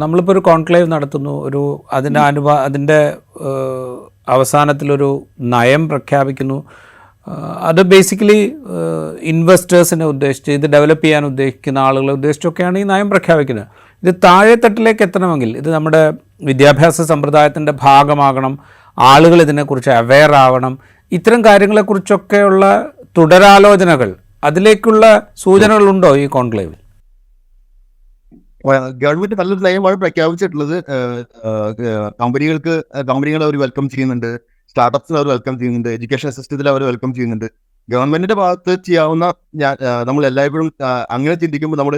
നമ്മളിപ്പോൾ ഒരു കോൺക്ലേവ് നടത്തുന്നു, അതിൻ്റെ അവസാനത്തിലൊരു നയം പ്രഖ്യാപിക്കുന്നു. അത് ബേസിക്കലി ഇൻവെസ്റ്റേഴ്സിനെ ഉദ്ദേശിച്ച്, ഇത് ഡെവലപ്പ് ചെയ്യാൻ ഉദ്ദേശിക്കുന്ന ആളുകളെ ഉദ്ദേശിച്ചൊക്കെയാണ് ഈ നയം പ്രഖ്യാപിക്കുന്നത്. ഇത് താഴെത്തട്ടിലേക്ക് എത്തണമെങ്കിൽ ഇത് നമ്മുടെ വിദ്യാഭ്യാസ സമ്പ്രദായത്തിൻ്റെ ഭാഗമാകണം, ആളുകൾ ഇതിനെക്കുറിച്ച് അവെയർ ആവണം. ഇത്തരം കാര്യങ്ങളെക്കുറിച്ചൊക്കെയുള്ള തുടരാലോചനകൾ, അതിലേക്കുള്ള സൂചനകളുണ്ടോ ഈ കോൺക്ലേവിൽ? ഗവൺമെന്റ് നല്ലൊരു നയമാണ് പ്രഖ്യാപിച്ചിട്ടുള്ളത്. കമ്പനികളെ അവർ വെൽക്കം ചെയ്യുന്നുണ്ട്, സ്റ്റാർട്ടപ്സിനെ അവർ വെൽക്കം ചെയ്യുന്നുണ്ട്, എഡ്യൂക്കേഷൻ സിസ്റ്റത്തിൽ അവർ വെൽക്കം ചെയ്യുന്നുണ്ട്. ഗവൺമെന്റിന്റെ ഭാഗത്ത് ചെയ്യാവുന്ന നമ്മൾ എല്ലായ്പ്പോഴും അങ്ങനെ ചിന്തിക്കുമ്പോൾ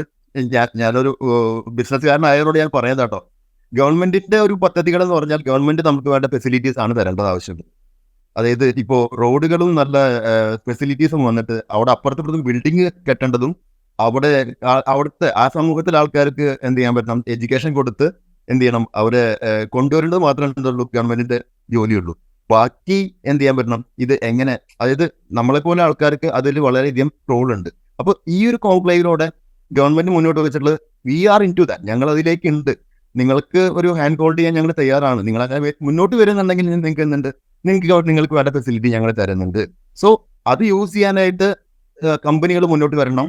ഞാനൊരു ബിസിനസ്സുകാരനായതോട് ഞാൻ പറയുന്നത് കേട്ടോ, ഗവൺമെന്റിന്റെ ഒരു പദ്ധതികൾ എന്ന് പറഞ്ഞാൽ ഗവൺമെന്റ് നമുക്ക് വേണ്ട ഫെസിലിറ്റീസ് ആണ് തരേണ്ടത് ആവശ്യമുണ്ട്. അതായത് ഇപ്പോൾ റോഡുകളും നല്ല ഫെസിലിറ്റീസും വന്നിട്ട് അവിടെ അപ്പുറത്തും ബിൽഡിംഗ് കെട്ടേണ്ടതും അവിടുത്തെ ആ സമൂഹത്തിലെ ആൾക്കാർക്ക് എന്ത് ചെയ്യാൻ പറ്റണം, എഡ്യൂക്കേഷൻ കൊടുത്ത് എന്ത് ചെയ്യണം, അവരെ കൊണ്ടുവരേണ്ടത് മാത്രമേ എന്തുള്ളൂ ഗവൺമെന്റിന്റെ ജോലിയുള്ളൂ. ബാക്കി എന്ത് ചെയ്യാൻ പറ്റണം, ഇത് എങ്ങനെ, അതായത് നമ്മളെപ്പോലെ ആൾക്കാർക്ക് അതിൽ വളരെയധികം റോൾ ഉണ്ട്. അപ്പോൾ ഈ ഒരു കോൺക്ലേവിലൂടെ ഗവൺമെന്റ് മുന്നോട്ട് വെച്ചിട്ടുള്ളത് we are into that, ഞങ്ങൾ അതിലേക്ക് ഉണ്ട്, നിങ്ങൾക്ക് ഒരു ഹാൻഡ് ഹോൾഡ് ചെയ്യാൻ ഞങ്ങൾ തയ്യാറാണ്, നിങ്ങൾ അങ്ങനെ മുന്നോട്ട് വരുന്നുണ്ടെങ്കിൽ നിങ്ങൾക്ക് എന്തുണ്ട്, നിങ്ങൾക്ക് വേണ്ട ഫെസിലിറ്റി ഞങ്ങൾ തരുന്നുണ്ട്. സോ അത് യൂസ് ചെയ്യാനായിട്ട് കമ്പനികൾ മുന്നോട്ട് വരണം.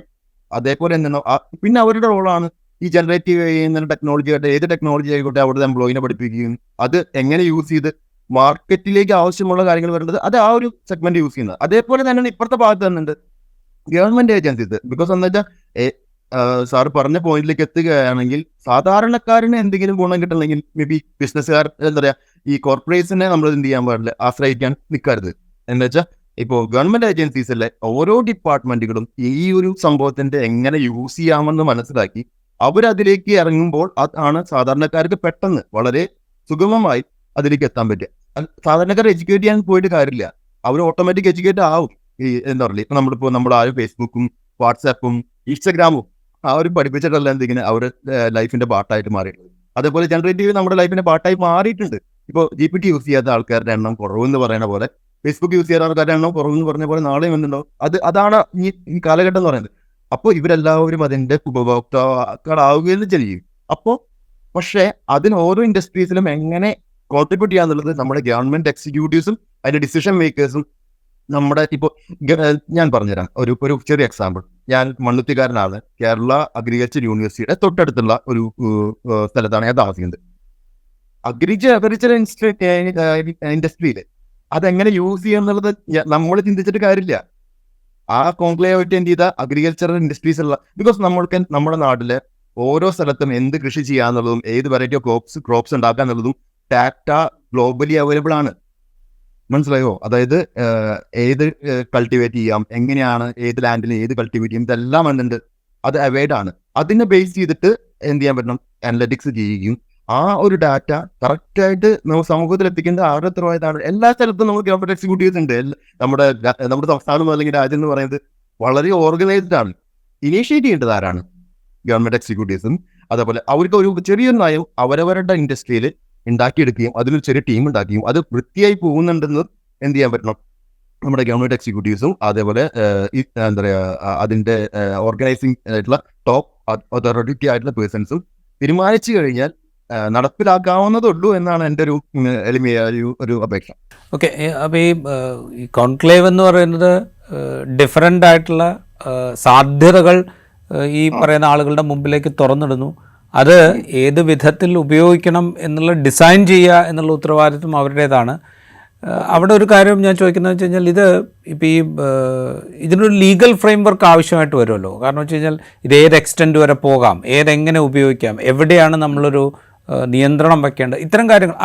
അതേപോലെ എന്താണ് പിന്നെ അവരുടെ റോളാണ് ഈ ജനറേറ്റീവ് ചെയ്യുന്ന ടെക്നോളജി ആയിട്ട്, ഏത് ടെക്നോളജി ആയിക്കോട്ടെ അവിടുത്തെ എംപ്ലോയിനെ പഠിപ്പിക്കുകയും അത് എങ്ങനെ യൂസ് ചെയ്ത് മാർക്കറ്റിലേക്ക് ആവശ്യമുള്ള കാര്യങ്ങൾ വരുന്നത് അത് ആ ഒരു സെഗ്മെന്റ് യൂസ് ചെയ്യുന്നത്. അതേപോലെ തന്നെയാണ് ഇപ്പുറത്തെ ഭാഗത്ത് തന്നെയുണ്ട് ഗവൺമെന്റ് ഏജൻസീസ്. ബിക്കോസ് എന്താ വെച്ചാൽ സാറ് പറഞ്ഞ പോയിന്റിലേക്ക് എത്തുകയാണെങ്കിൽ സാധാരണക്കാരന് എന്തെങ്കിലും ഗുണം കിട്ടണമെങ്കിൽ മേ ബി ബിസിനസ്സുകാർ എന്താ പറയാ, ഈ കോർപ്പറേറ്റ്സിനെ നമ്മൾ എന്ത് ചെയ്യാൻ പാടില്ല, ആശ്രയിക്കാൻ നിൽക്കരുത്. എന്താ വെച്ചാൽ ഇപ്പോൾ ഗവൺമെന്റ് ഏജൻസീസിലെ ഓരോ ഡിപ്പാർട്ട്മെന്റുകളും ഈ ഒരു സംഭവത്തിന്റെ എങ്ങനെ യൂസ് ചെയ്യാമെന്ന് മനസ്സിലാക്കി അവരതിലേക്ക് ഇറങ്ങുമ്പോൾ അതാണ് സാധാരണക്കാർക്ക് പെട്ടെന്ന് വളരെ സുഗമമായി അതിലേക്ക് എത്താൻ പറ്റുക. സാധാരണക്കാർ എഡ്യൂക്കേറ്റ് ചെയ്യാൻ പോയിട്ട് കാര്യമില്ല, അവർ ഓട്ടോമാറ്റിക് എഡ്യൂക്കേറ്റ് ആവും. ഈ എന്താ പറയുക, ഇപ്പൊ നമ്മുടെ ആ ഫേസ്ബുക്കും വാട്സാപ്പും ഇൻസ്റ്റഗ്രാമും ആ ഒരു പഠിപ്പിച്ചിട്ടല്ല എന്തെങ്കിലും അവർ ലൈഫിന്റെ പാർട്ടായിട്ട് മാറിയിട്ടുണ്ട്. അതേപോലെ ജനറേറ്റീവ് നമ്മുടെ ലൈഫിന്റെ പാർട്ടായി മാറിയിട്ടുണ്ട്. ഇപ്പോൾ GPT യൂസ് ചെയ്യാത്ത ആൾക്കാരുടെ എണ്ണം കുറവെന്ന് പറയുന്ന പോലെ, ഫേസ്ബുക്ക് യൂസ് ചെയ്യാൻ ആൾക്കാരുടെ എണ്ണം കുറവെന്ന് പറഞ്ഞ പോലെ നാളെയും എന്തുണ്ടോ അതാണ് ഈ കാലഘട്ടം എന്ന് പറയുന്നത്. അപ്പോൾ ഇവരെല്ലാവരും അതിന്റെ ഉപഭോക്താക്കളാവുകയെന്ന് ചെയ്യും. അപ്പോൾ പക്ഷേ അതിന് ഓരോ ഇൻഡസ്ട്രീസിലും എങ്ങനെ കോൺട്രിബ്യൂട്ട് ചെയ്യാന്നുള്ളത് നമ്മുടെ ഗവൺമെന്റ് എക്സിക്യൂട്ടീവ്സും അതിന്റെ ഡിസിഷൻ മേക്കേഴ്സും നമ്മുടെ ഇപ്പോൾ ഞാൻ പറഞ്ഞുതരാം ഒരു ചെറിയ എക്സാമ്പിൾ. ഞാൻ മണ്ണുത്തിക്കാരനാണ്. കേരള അഗ്രികൾച്ചർ യൂണിവേഴ്സിറ്റിയുടെ തൊട്ടടുത്തുള്ള ഒരു സ്ഥലത്താണ് ഞാൻ താമസിക്കുന്നത്. അഗ്രികൾച്ചർ ഇൻഡസ്ട്രിയിൽ അതെങ്ങനെ യൂസ് ചെയ്യുന്നുള്ളത് നമ്മൾ ചിന്തിച്ചിട്ട് കാര്യമില്ല. ആ കോൺക്ലേവ് അറ്റൻഡ് ചെയ്ത അഗ്രികൾച്ചറൽ ഇൻഡസ്ട്രീസ് ഉള്ള, ബിക്കോസ് നമ്മുടെ നാട്ടിലെ ഓരോ സ്ഥലത്തും എന്ത് കൃഷി ചെയ്യാന്നുള്ളതും ഏത് വെറൈറ്റി ഓഫ് ക്രോപ്സ് ഉണ്ടാക്കുക എന്നുള്ളതും ഡാറ്റ ഗ്ലോബലി അവൈലബിൾ ആണ്. മനസ്സിലായോ? അതായത് ഏത് കൾട്ടിവേറ്റ് ചെയ്യാം, എങ്ങനെയാണ് ഏത് ലാൻഡിൽ ഏത് കൾട്ടിവേറ്റ് ചെയ്യും, ഇതെല്ലാം എന്തുണ്ട്, അത് അവൈഡ് ആണ്. അതിനെ ബേസ് ചെയ്തിട്ട് എന്ത് ചെയ്യാൻ പറ്റണം, അനലറ്റിക്സ് ചെയ്യുകയും ആ ഒരു ഡാറ്റ കറക്റ്റായിട്ട് നമ്മൾ സമൂഹത്തിൽ എത്തിക്കേണ്ട ആരുടെ ഉത്തരവാദിത്തമാണ്. എല്ലാ സ്ഥലത്തും നമുക്ക് ഗവൺമെന്റ് എക്സിക്യൂട്ടീവ്സ് ഉണ്ട്. നമ്മുടെ സംസ്ഥാനം അല്ലെങ്കിൽ രാജ്യം എന്ന് പറയുന്നത് വളരെ ഓർഗനൈസ്ഡ് ആണ്. ഇനീഷ്യേറ്റ് ചെയ്യേണ്ടത് ആരാണ്? ഗവൺമെന്റ് എക്സിക്യൂട്ടീവ്സും. അതേപോലെ അവർക്ക് ഒരു ചെറിയൊരു നയം അവരവരുടെ ഇൻഡസ്ട്രിയിൽ ഉണ്ടാക്കിയെടുക്കുകയും അതിലൊരു ചെറിയ ടീം ഉണ്ടാക്കുകയും അത് വൃത്തിയായി പോകുന്നുണ്ടെന്ന് എന്ത് ചെയ്യാൻ പറ്റണം, നമ്മുടെ ഗവൺമെന്റ് എക്സിക്യൂട്ടീവ്സും അതേപോലെ എന്താ പറയുക അതിന്റെ ഓർഗനൈസിംഗ് ആയിട്ടുള്ള ടോപ്പ് അതോറിറ്റി ആയിട്ടുള്ള പേഴ്സൺസും തീരുമാനിച്ചു കഴിഞ്ഞാൽ നടപ്പിലാക്കാവുന്നതുള്ളൂ എന്നാണ് എൻ്റെ ഒരു എളിമയ ഒരു അപേക്ഷ. ഓക്കെ, അപ്പോൾ ഈ കോൺക്ലേവ് എന്ന് പറയുന്നത് ഡിഫറൻ്റ് ആയിട്ടുള്ള സാധ്യതകൾ ഈ പറയുന്ന ആളുകളുടെ മുമ്പിലേക്ക് തുറന്നിടുന്നു. അത് ഏത് വിധത്തിൽ ഉപയോഗിക്കണം എന്നുള്ള ഡിസൈൻ ചെയ്യുക എന്നുള്ള ഉത്തരവാദിത്വം അവരുടേതാണ്. അവിടെ ഒരു കാര്യം ഞാൻ ചോദിക്കുന്നത് വെച്ച് കഴിഞ്ഞാൽ, ഇപ്പോൾ ഇതിനൊരു ലീഗൽ ഫ്രെയിം വർക്ക് ആവശ്യമായിട്ട് വരുമല്ലോ. കാരണം വെച്ച് കഴിഞ്ഞാൽ ഇത് ഏത് എക്സ്റ്റെൻറ്റ് വരെ പോകാം, ഏതെങ്ങനെ ഉപയോഗിക്കാം, എവിടെയാണ് നമ്മളൊരു നിയന്ത്രണം വയ്ക്കേണ്ടത്,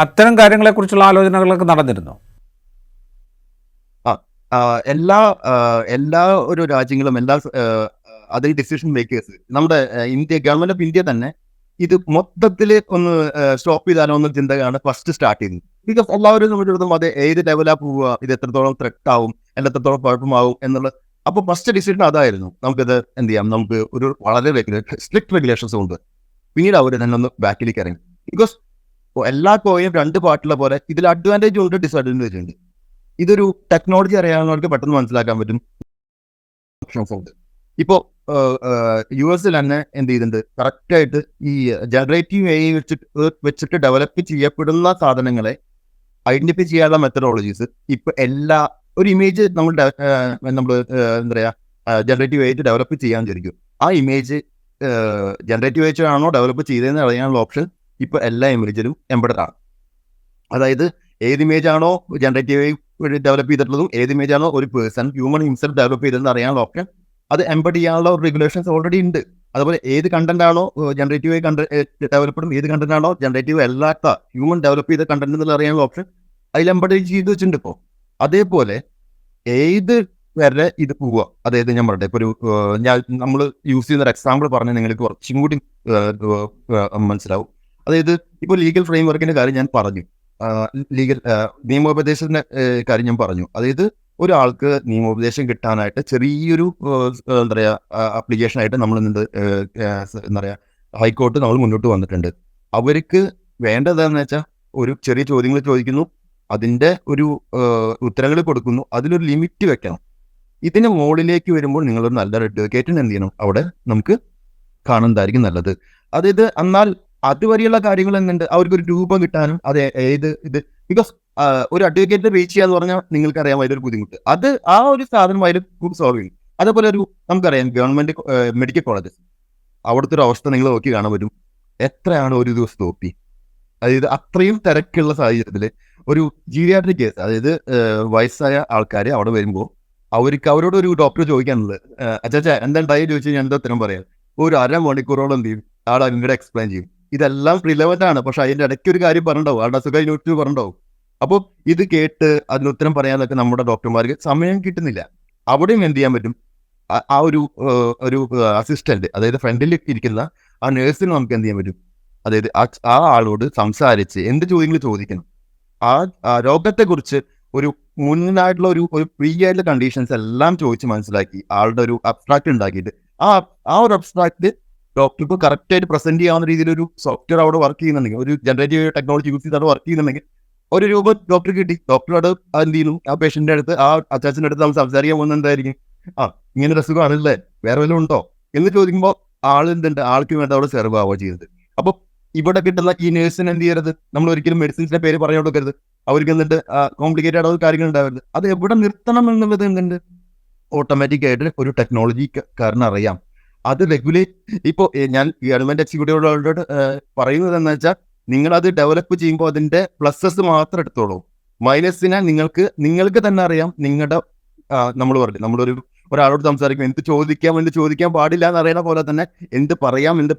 അത്തരം കാര്യങ്ങളെക്കുറിച്ചുള്ള ആലോചനകളൊക്കെ നടന്നിരുന്നു. എല്ലാ ഒരു രാജ്യങ്ങളും അത് ഡിസിഷൻ മേക്കേഴ്സ്, നമ്മുടെ ഗവൺമെന്റ് ഓഫ് ഇന്ത്യ തന്നെ ഇത് മൊത്തത്തിൽ ഒന്ന് സ്റ്റോപ്പ് ചെയ്താലോ എന്ന ചിന്തയാണ് ഫസ്റ്റ് സ്റ്റാർട്ട് ചെയ്യുന്നത്. ബിക്കോസ് എല്ലാവരും സംബന്ധിച്ചിടത്തോളം അത് ഏത് ലെവലാ പോവുക, ഇത് എത്രത്തോളം ത്രെറ്റ് ആവും, എത്രത്തോളം കുഴപ്പമാവും എന്നുള്ളത്. അപ്പോൾ ഫസ്റ്റ് ഡിസിഷൻ അതായിരുന്നു, നമുക്കിത് എന്ത് ചെയ്യാം, നമുക്ക് ഒരു വളരെ സ്ട്രിക്ട് റെഗുലേഷൻസ് ഉണ്ട്. പിന്നീട് അവർ തന്നെ ഒന്ന് ബാക്കിലേക്ക് ഇറങ്ങി. ബിക്കോസ് എല്ലാ കോയിനും രണ്ട് പാർട്ടുള്ള പോലെ ഇതിൽ അഡ്വാൻറ്റേജ് ഉണ്ട്, ഡിസ്അഡ്വാൻറ്റേജ് ഉണ്ട്. ഇതൊരു ടെക്നോളജി അറിയാവുന്നവർക്ക് പെട്ടെന്ന് മനസ്സിലാക്കാൻ പറ്റും. ഇപ്പോൾ യു എസിൽ തന്നെ എന്ത് ചെയ്തിട്ടുണ്ട്, കറക്റ്റായിട്ട് ഈ ജനറേറ്റീവ് AI വെച്ചിട്ട് ഡെവലപ്പ് ചെയ്യപ്പെടുന്ന സാധനങ്ങളെ ഐഡന്റിഫൈ ചെയ്യാനുള്ള മെത്തഡോളജീസ് ഇപ്പൊ ഒരു ഇമേജ് നമ്മൾ എന്താ പറയാ ജനറേറ്റീവ് AI ഡെവലപ്പ് ചെയ്യാൻ വിചാരിക്കും. ആ ഇമേജ് ജനറേറ്റീവ് AI ആണോ ഡെവലപ്പ് ചെയ്തതെന്ന് അറിയാനുള്ള ഓപ്ഷൻ ഇപ്പൊ എല്ലാ ഇമേജിലും എംബഡഡ് ആണ്. അതായത് ഏത് ഇമേജ് ആണോ ജനറേറ്റീവ് AI ഡെവലപ്പ് ചെയ്തിട്ടുള്ളതും ഏത് ഇമേജ് ആണോ ഒരു പേഴ്സൺ ഹ്യൂമൻ ഹിംസെൽഫ് ഡെവലപ്പ് ചെയ്തതെന്ന് അറിയാനുള്ള ഓപ്ഷൻ അത് എംബഡ് ചെയ്യാനുള്ള റെഗുലേഷൻസ് ഓൾറെഡി ഉണ്ട്. അതുപോലെ ഏത് കണ്ടന്റ് ആണോ ജനറേറ്റീവ് ഡെവലപ്പറും ഏത് കണ്ടന്റ് ആണോ ജനറേറ്റീവ് അല്ലാത്ത ഹ്യൂമൻ ഡെവലപ്പ് ചെയ്ത കണ്ടന്റ് എന്നുള്ള അറിയാനുള്ള ഓപ്ഷൻ അതിൽ എംബഡ് ചെയ്ത് വെച്ചിട്ടുണ്ട് ഇപ്പോൾ. അതേപോലെ ഏത് വരെ ഇത് പോവുക, അതായത് ഞാൻ പറയട്ടെ, ഇപ്പോൾ നമ്മൾ യൂസ് ചെയ്യുന്ന ഒരു എക്സാമ്പിൾ പറഞ്ഞാൽ നിങ്ങൾക്ക് കുറച്ചും കൂടി മനസ്സിലാവും. അതായത് ഇപ്പോൾ ലീഗൽ ഫ്രെയിം വർക്കിന്റെ കാര്യം ഞാൻ പറഞ്ഞു, നിയമോപദേശത്തിന്റെ കാര്യം ഞാൻ പറഞ്ഞു. അതായത് ഒരാൾക്ക് നിയമോപദേശം കിട്ടാനായിട്ട് ചെറിയൊരു എന്താ പറയുക ആപ്ലിക്കേഷൻ ആയിട്ട് നമ്മൾ എന്താ പറയുക ഹൈക്കോർട്ട് നമ്മൾ മുന്നോട്ട് വന്നിട്ടുണ്ട്. അവർക്ക് വേണ്ടതെന്ന് വെച്ചാൽ ഒരു ചെറിയ ചോദ്യങ്ങൾ ചോദിക്കുന്നു, അതിൻ്റെ ഒരു ഉത്തരങ്ങൾ കൊടുക്കുന്നു, അതിലൊരു ലിമിറ്റ് വെക്കണം. ഇതിന് മുകളിലേക്ക് വരുമ്പോൾ നിങ്ങളൊരു നല്ലൊരു അഡ്വക്കേറ്റിന് എന്ത് ചെയ്യണം, അവിടെ നമുക്ക് കാണുന്നതായിരിക്കും നല്ലത്. അതായത് എന്നാൽ അതുവരെയുള്ള കാര്യങ്ങൾ എന്നുണ്ട് അവർക്കൊരു രൂപം കിട്ടാനും ഇത് ബിക്കോസ് ഒരു അഡ്വക്കേറ്റിനെ റീച്ച് ചെയ്യാന്ന് പറഞ്ഞാൽ നിങ്ങൾക്കറിയാം അതിലൊരു ബുദ്ധിമുട്ട്. അത് ആ ഒരു സാധനം അതിൽ സോൾവ് ചെയ്യും. അതേപോലെ നമുക്കറിയാം ഗവൺമെന്റ് മെഡിക്കൽ കോളേജസ്, അവിടുത്തെ ഒരു അവസ്ഥ നിങ്ങൾ നോക്കി കാണാൻ പറ്റും. എത്രയാണ് ഒരു ദിവസത്തെ OP? അതായത് അത്രയും തിരക്കുള്ള സാഹചര്യത്തിൽ ഒരു ജീരിയാട്രിക് കേസ്, അതായത് വയസ്സായ ആൾക്കാർ അവിടെ വരുമ്പോൾ അവരോട് ഒരു ഡോക്ടർ ചോദിക്കാനുള്ളത്, അച്ഛാ എന്തുണ്ടായി ചോദിച്ചാൽ ഞാൻ എന്താ ഉത്തരം പറയാം, ഒരു അരമണിക്കൂറോളം എന്ത് ചെയ്യും ആൾ അങ്ങോട്ട് എക്സ്പ്ലെയിൻ ചെയ്യും. ഇതെല്ലാം റിലവൻ്റ് ആണ്, പക്ഷെ അതിൻ്റെ ഇടയ്ക്ക് ഒരു കാര്യം പറഞ്ഞിട്ടുണ്ടാവും, ആളുടെ അസുഖം നോട്ട് പറഞ്ഞിട്ടുണ്ടാവും. അപ്പോൾ ഇത് കേട്ട് അതിന് ഉത്തരം പറയാനൊക്കെ നമ്മുടെ ഡോക്ടർമാർക്ക് സമയം കിട്ടുന്നില്ല. അവിടെയും എന്ത് ചെയ്യാൻ പറ്റും, ആ ഒരു അസിസ്റ്റന്റ്, അതായത് ഫ്രണ്ടിൽ ഇരിക്കുന്ന ആ നേഴ്സിന് നമുക്ക് എന്ത് ചെയ്യാൻ പറ്റും, അതായത് ആ ആളോട് സംസാരിച്ച് എന്ത് ചോദ്യങ്ങൾ ചോദിക്കണം, ആ രോഗത്തെക്കുറിച്ച് ഒരു മുന്നായിട്ടുള്ള ഒരു പ്രീ ആയിട്ടുള്ള കണ്ടീഷൻസ് എല്ലാം ചോദിച്ച് മനസ്സിലാക്കി ആളുടെ ഒരു അബ്സ്ട്രാക്ട് ഉണ്ടാക്കിയിട്ട് ആ ഒരു അബ്സ്ട്രാക്ട് ഡോക്ടർക്ക് കറക്റ്റായിട്ട് പ്രസന്റ് ചെയ്യാവുന്ന രീതിയിൽ ഒരു സോഫ്റ്റ്വെയർ അവിടെ വർക്ക് ചെയ്യുന്നുണ്ടെങ്കിൽ, ഒരു ജനറേറ്റീവ് ടെക്നോളജി യൂസ് ചെയ്ത് അവിടെ വർക്ക് ചെയ്യുന്നുണ്ടെങ്കിൽ ഒരു രൂപ ഡോക്ടർ കിട്ടി. ഡോക്ടറോട് എന്ത് ചെയ്യുന്നു, ആ പേഷ്യൻ്റെ അടുത്ത് ആ അച്ചാച്ചൻ്റെ അടുത്ത് നമ്മൾ സംസാരിക്കാൻ പോകുന്നത് എന്തായിരിക്കും, ഇങ്ങനെ ഒരു അസുഖമാണല്ലേ, വേറെ വല്ലതും ഉണ്ടോ എന്ന് ചോദിക്കുമ്പോൾ ആൾക്ക് വേണ്ട അവിടെ സെർവ് ആവുക ചെയ്യുന്നത്. അപ്പോൾ ഇവിടെ കിട്ടുന്ന ഈ നേഴ്സിന് എന്ത് ചെയ്യരുത്, നമ്മൾ ഒരിക്കലും മെഡിസിൻസിന്റെ പേര് പറഞ്ഞു കൊടുക്കരുത്. അവർക്ക് എന്നിട്ട് കോംപ്ലിക്കേറ്റഡ് ആയിട്ടുള്ള കാര്യങ്ങൾ ഉണ്ടാവരുത്. അത് എവിടെ നിർത്തണം എന്നുള്ളത് എന്തുണ്ട്, ഓട്ടോമാറ്റിക് ആയിട്ട് ഒരു ടെക്നോളജിക്കാരന് അറിയാം. അത് റെഗുലേറ്റ് ഇപ്പോൾ ഞാൻ ഗവൺമെന്റ് എക്സിക്യൂട്ടീവുകളോട് പറയുന്നത് എന്ന് വെച്ചാൽ, നിങ്ങളത് ഡെവലപ്പ് ചെയ്യുമ്പോൾ അതിന്റെ പ്ലസസ് മാത്രം എടുത്തോളൂ, മൈനസിനെ നിങ്ങൾക്ക് തന്നെ അറിയാം. നിങ്ങളുടെ നമ്മൾ പറഞ്ഞു, ഒരാളോട് സംസാരിക്കും, എന്ത് ചോദിക്കാൻ പാടില്ല എന്ന് അറിയണ പോലെ തന്നെ എന്ത്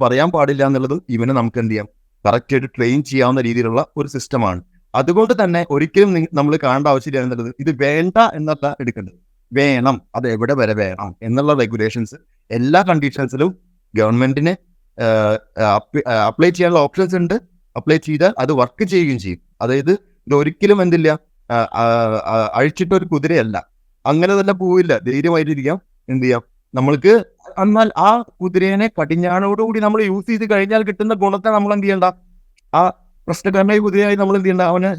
പറയാൻ പാടില്ല എന്നുള്ളതും ഇവനെ നമുക്ക് എന്ത് ചെയ്യാം, കറക്റ്റായിട്ട് ട്രെയിൻ ചെയ്യാവുന്ന രീതിയിലുള്ള ഒരു സിസ്റ്റമാണ്. അതുകൊണ്ട് തന്നെ ഒരിക്കലും നമ്മൾ കാണേണ്ട ആവശ്യമില്ല എന്നുള്ളത്, ഇത് വേണ്ട എന്നല്ല എടുക്കേണ്ടത്, വേണം, അത് എവിടെ വരെ വേണം എന്നുള്ള റെഗുലേഷൻസ് എല്ലാ കണ്ടീഷൻസിലും ഗവൺമെന്റിന് അപ്ലൈ ചെയ്യാനുള്ള ഓപ്ഷൻസ് ഉണ്ട്. അപ്ലൈ ചെയ്താൽ അത് വർക്ക് ചെയ്യുകയും ചെയ്യും. അതായത് ഇത് ഒരിക്കലും എന്തില്ല, അഴിച്ചിട്ടൊരു കുതിരയല്ല, അങ്ങനെ തന്നെ പോവില്ല, ധൈര്യമായിട്ടിരിക്കാം. എന്ത് ചെയ്യാം, നമ്മൾക്ക് എന്നാൽ ആ കുതിരേനെ കടിഞ്ഞാണോടുകൂടി നമ്മൾ യൂസ് ചെയ്ത് കഴിഞ്ഞാൽ കിട്ടുന്ന ഗുണത്തെ നമ്മൾ എന്ത് ചെയ്യണ്ട, ആ പ്രശ്നക്കാരനായ കുതിരയായി നമ്മൾ എന്ത് ചെയ്യണ്ട, അവനെ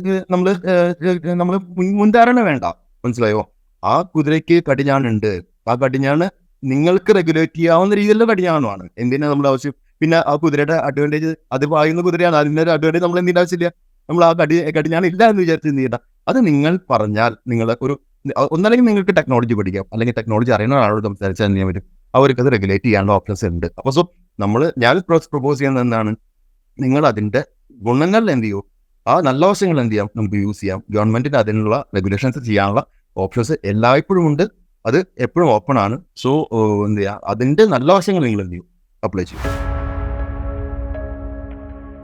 നമ്മൾ മുൻധാരണ വേണ്ട. മനസ്സിലായോ? ആ കുതിരയ്ക്ക് കടിഞ്ഞാണുണ്ട്, ആ കടിഞ്ഞാണ് നിങ്ങൾക്ക് റെഗുലേറ്റ് ചെയ്യാവുന്ന രീതിയിലുള്ള കടിഞ്ഞാണുമാണ്. എന്തിനാ നമ്മുടെ ആവശ്യം? പിന്നെ ആ കുതിരയുടെ അഡ്വാൻറ്റേജ്, അത് പായുന്ന കുതിരയാണ്, അതിൻ്റെ ഒരു അഡ്വാൻറ്റേജ് നമ്മൾ എന്തിൻ്റെ ആവശ്യമില്ല. നമ്മൾ ആ കടിഞ്ഞാണ് ഇല്ല എന്ന് വിചാരിച്ച് എന്ത് ചെയ്യണ്ട. അത് നിങ്ങൾ പറഞ്ഞാൽ ഒന്നല്ലെങ്കിൽ നിങ്ങൾക്ക് ടെക്നോളജി പഠിക്കാം, അല്ലെങ്കിൽ ടെക്നോളജി അറിയുന്ന ആളോട് സംസാരിച്ചാൽ എന്ത് ചെയ്യാൻ പറ്റും, അവർക്ക് അത് റെഗുലേറ്റ് ചെയ്യാനുള്ള ഓപ്ഷൻസ് ഉണ്ട്. അപ്പോൾ ഞാൻ പ്രൊപ്പോസ് ചെയ്യുന്നത് എന്താണ്, നിങ്ങൾ അതിൻ്റെ ഗുണങ്ങൾ എന്ത് ചെയ്യും, ആ നല്ല വശങ്ങൾ എന്ത് ചെയ്യാം, നമുക്ക് യൂസ് ചെയ്യാം. ഗവൺമെന്റിന് അതിനുള്ള റെഗുലേഷൻസ് ചെയ്യാനുള്ള ഓപ്ഷൻസ് എല്ലായ്പ്പോഴും ഉണ്ട്, അത് എപ്പോഴും ഓപ്പൺ ആണ്. സോ എന്ത് ചെയ്യുക, അതിൻ്റെ നല്ല വശങ്ങൾ നിങ്ങൾ എന്ത് ചെയ്യും, അപ്ലൈ ചെയ്യും.